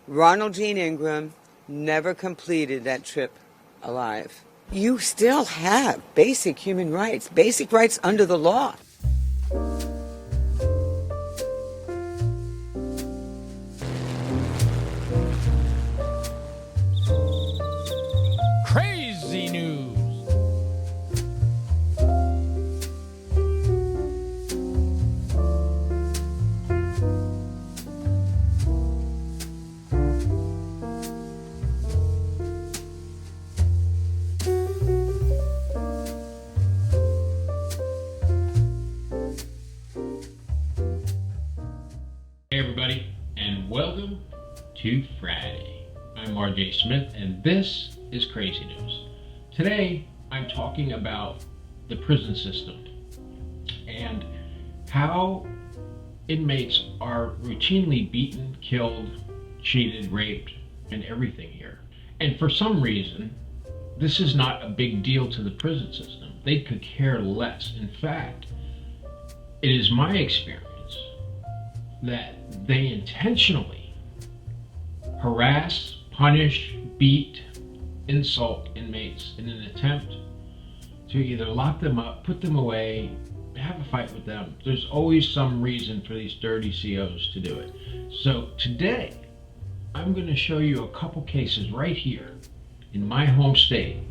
Ronald Gene Ingram never completed that trip alive. You still have basic human rights, basic rights under the law. Crazy news. Hey everybody, and welcome to Friday. I'm RJ Smith, and this is Crazy News. Today, I'm talking about the prison system and how inmates are routinely beaten, killed, cheated, raped, and everything here. And for some reason, this is not a big deal to the prison system. They could care less. In fact, it is my experience that they intentionally harass, punish, beat, insult inmates in an attempt to either lock them up, put them away, have a fight with them. There's always some reason for these dirty COs to do it. So today, I'm going to show you a couple cases right here in my home state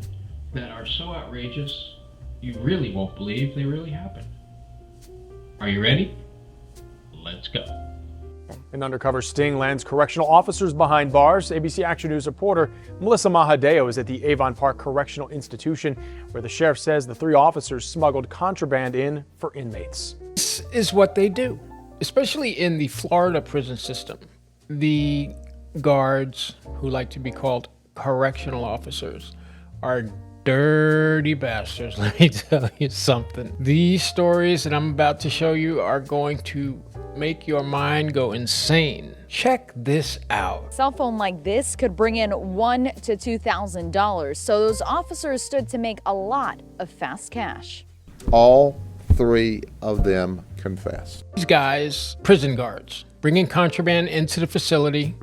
that are so outrageous, you really won't believe they really happened. Are you ready? Let's go. An undercover sting lands correctional officers behind bars. ABC Action News reporter Melissa Mahadeo is at the Avon Park Correctional Institution, where the sheriff says the 3 officers smuggled contraband in for inmates. This is what they do, especially in the Florida prison system. The guards, who like to be called correctional officers, are dirty bastards. Let me tell you something. These stories that I'm about to show you are going to make your mind go insane. Check this out. Cell phone like this could bring in $1,000 to $2,000, so those officers stood to make a lot of fast cash. All 3 of them confessed. These guys, prison guards, bringing contraband into the facility,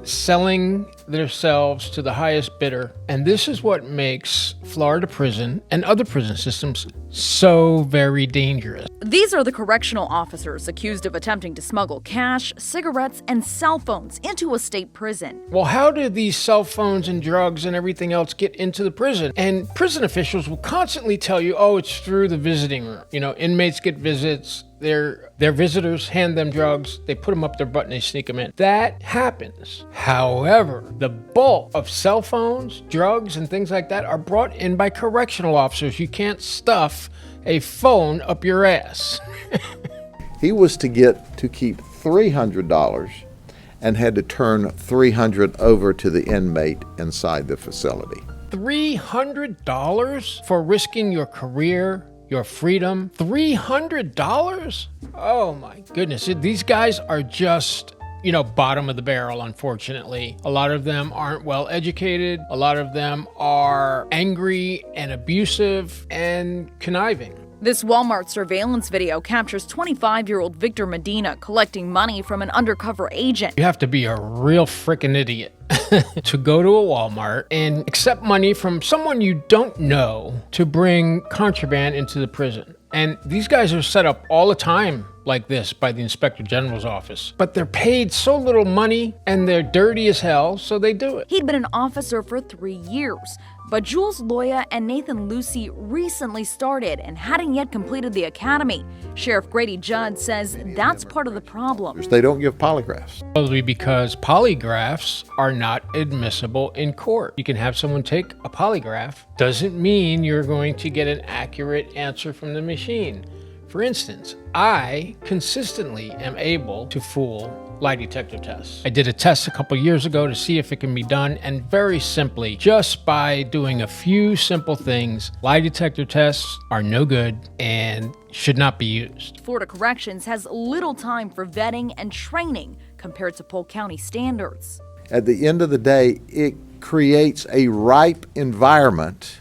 selling themselves to the highest bidder. And this is what makes Florida prison and other prison systems so very dangerous. These are the correctional officers accused of attempting to smuggle cash, cigarettes, and cell phones into a state prison. Well, how did these cell phones and drugs and everything else get into the prison? And prison officials will constantly tell you, oh, it's through the visiting room. You know, inmates get visits. Their visitors hand them drugs, they put them up their butt and they sneak them in. That happens. However, the bulk of cell phones, drugs, and things like that are brought in by correctional officers. You can't stuff a phone up your ass. He was to keep $300 and had to turn $300 over to the inmate inside the facility. $300 for risking your career, your freedom? $300? Oh my goodness. These guys are just, bottom of the barrel, unfortunately. A lot of them aren't well educated. A lot of them are angry and abusive and conniving. This Walmart surveillance video captures 25-year-old Victor Medina collecting money from an undercover agent. You have to be a real freaking idiot to go to a Walmart and accept money from someone you don't know to bring contraband into the prison. And these guys are set up all the time like this by the Inspector General's office. But they're paid so little money and they're dirty as hell, so they do it. He'd been an officer for 3 years, but Jules Loya and Nathan Lucy recently started and hadn't yet completed the academy. Sheriff Grady Judd says that's part of the problem. They don't give polygraphs. Probably because polygraphs are not admissible in court. You can have someone take a polygraph. Doesn't mean you're going to get an accurate answer from the machine. For instance, I consistently am able to fool lie detector tests. I did a test a couple years ago to see if it can be done, and very simply, just by doing a few simple things, lie detector tests are no good and should not be used. Florida Corrections has little time for vetting and training compared to Polk County standards. At the end of the day, it creates a ripe environment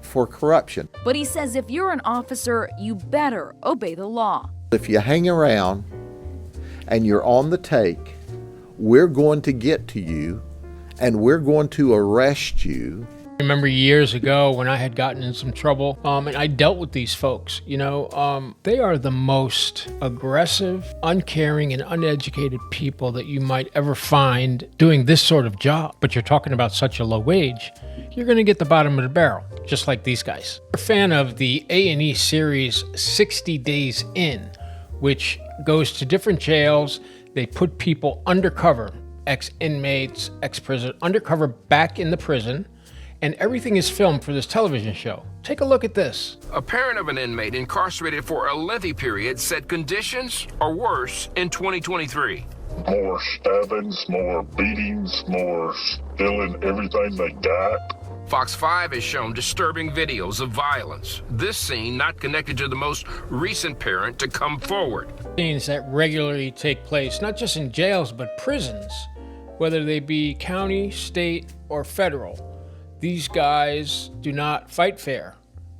for corruption. But he says if you're an officer, you better obey the law. If you hang around and you're on the take we're going to get to you and we're going to arrest you. I remember years ago when I had gotten in some trouble, and I dealt with these folks. They are the most aggressive, uncaring, and uneducated people that you might ever find doing this sort of job. But you're talking about such a low wage, you're going to get the bottom of the barrel, just like these guys. I'm a fan of the A&E series 60 Days In, which goes to different jails. They put people undercover, ex-inmates, ex-prison, undercover back in the prison. And everything is filmed for this television show. Take a look at this. A parent of an inmate incarcerated for a lengthy period said conditions are worse in 2023. More stabbings, more beatings, more stealing everything they got. Fox 5 has shown disturbing videos of violence. This scene not connected to the most recent parent to come forward. Scenes that regularly take place, not just in jails, but prisons, whether they be county, state, or federal. These guys do not fight fair.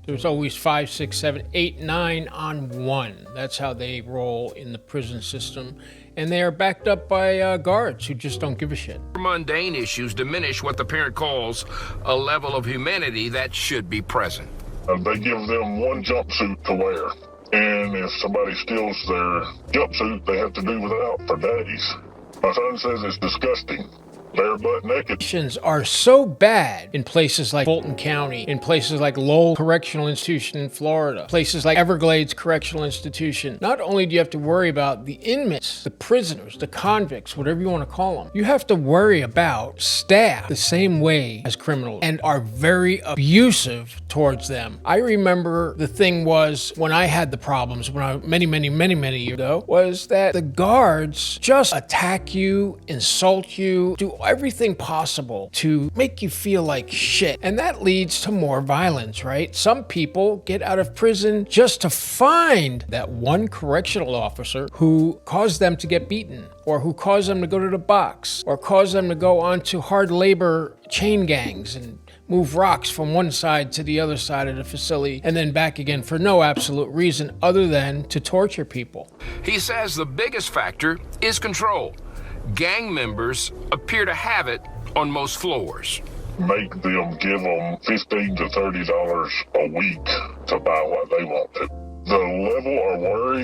There's always 5, 6, 7, 8, 9 on one. That's how they roll in the prison system. And they are backed up by guards who just don't give a shit. Mundane issues diminish what the parent calls a level of humanity that should be present. They give them one jumpsuit to wear. And if somebody steals their jumpsuit, they have to do without for days. My son says it's disgusting. They're butt naked. Conditions are so bad in places like Fulton County, in places like Lowell Correctional Institution in Florida, places like Everglades Correctional Institution. Not only do you have to worry about the inmates, the prisoners, the convicts, whatever you want to call them, you have to worry about staff the same way as criminals and are very abusive towards them. I remember the thing was when I had the problems many years ago, was that the guards just attack you, insult you, do everything possible to make you feel like shit. And that leads to more violence, right? Some people get out of prison just to find that one correctional officer who caused them to get beaten, or who caused them to go to the box, or caused them to go onto hard labor chain gangs and move rocks from one side to the other side of the facility and then back again for no absolute reason other than to torture people. He says the biggest factor is control. Gang members appear to have it on most floors. Make them give them $15 to $30 a week to buy what they want to. The level of worry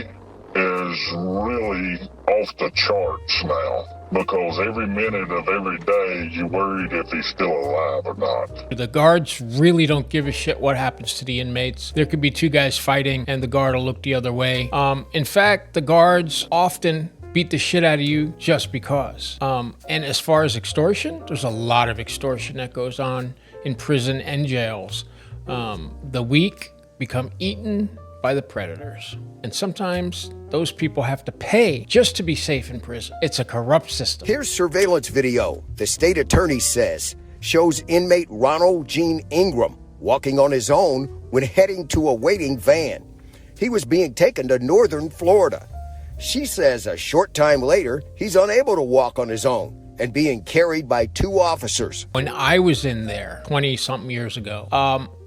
is really off the charts now, because every minute of every day you're worried if he's still alive or not. The guards really don't give a shit what happens to the inmates. There could be two guys fighting and the guard will look the other way. In fact, the guards often beat the shit out of you just because. And as far as extortion, there's a lot of extortion that goes on in prison and jails. The weak become eaten by the predators. And sometimes those people have to pay just to be safe in prison. It's a corrupt system. Here's surveillance video, the state attorney says, shows inmate Ronald Gene Ingram walking on his own when heading to a waiting van. He was being taken to northern Florida. She says a short time later, he's unable to walk on his own and being carried by two officers. When I was in there 20-something years ago,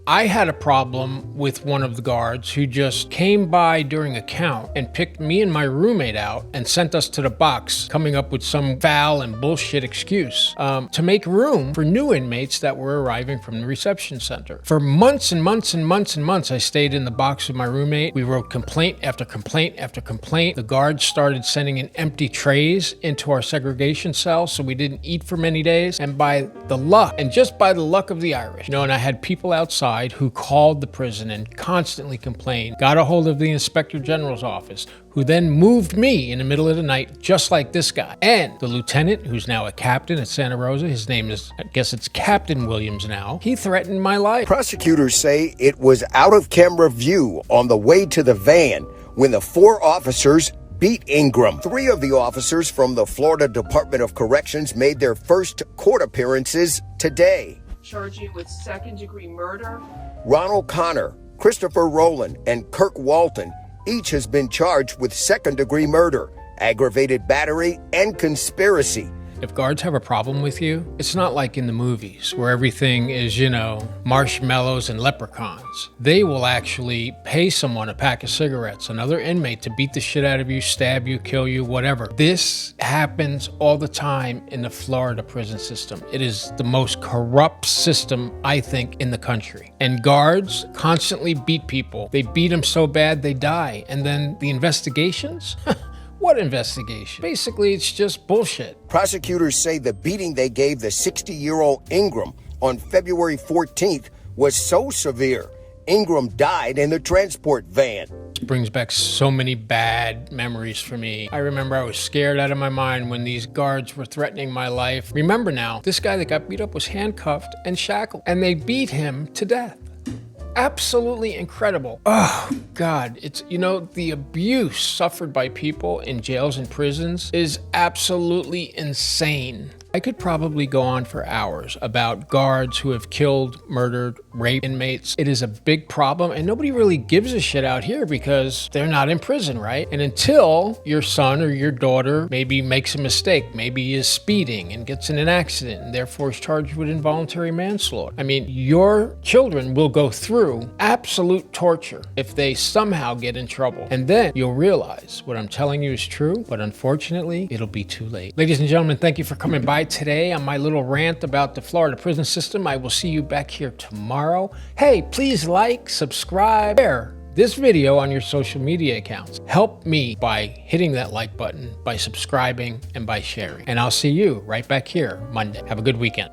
I had a problem with one of the guards who just came by during a count and picked me and my roommate out and sent us to the box, coming up with some foul and bullshit excuse to make room for new inmates that were arriving from the reception center. For months and months and months and months, I stayed in the box with my roommate. We wrote complaint after complaint after complaint. The guards started sending in empty trays into our segregation cell, so we didn't eat for many days. And by the luck, and just by the luck of the Irish, and I had people outside who called the prison and constantly complained, got a hold of the Inspector General's office, who then moved me in the middle of the night, just like this guy. And the lieutenant, who's now a captain at Santa Rosa, his name is, I guess it's Captain Williams now, he threatened my life. Prosecutors say it was out of camera view on the way to the van when the four officers beat Ingram. Three of the officers from the Florida Department of Corrections made their first court appearances today. Charge you with second-degree murder. Ronald Connor, Christopher Rowland, and Kirk Walton each has been charged with second-degree murder, aggravated battery, and conspiracy. if guards have a problem with you, it's not like in the movies where everything is, marshmallows and leprechauns. They will actually pay someone a pack of cigarettes, another inmate, to beat the shit out of you, stab you, kill you, whatever. This happens all the time in the Florida prison system. It is the most corrupt system, I think, in the country. And guards constantly beat people. They beat them so bad they die. And then the investigations? What investigation? Basically, it's just bullshit. Prosecutors say the beating they gave the 60-year-old Ingram on February 14th was so severe, Ingram died in the transport van. It brings back so many bad memories for me. I remember I was scared out of my mind when these guards were threatening my life. Remember now, this guy that got beat up was handcuffed and shackled, and they beat him to death. Absolutely incredible. Oh, God. It's, the abuse suffered by people in jails and prisons is absolutely insane. I could probably go on for hours about guards who have killed, murdered, raped inmates. It is a big problem, and nobody really gives a shit out here because they're not in prison, right? And until your son or your daughter maybe makes a mistake, maybe is speeding and gets in an accident and therefore is charged with involuntary manslaughter. I mean, your children will go through absolute torture if they somehow get in trouble. And then you'll realize what I'm telling you is true, but unfortunately, it'll be too late. Ladies and gentlemen, thank you for coming by today on my little rant about the Florida prison system. I will see you back here tomorrow. Hey, please like, subscribe, share this video on your social media accounts. Help me by hitting that like button, by subscribing, and by sharing. And I'll see you right back here Monday. Have a good weekend.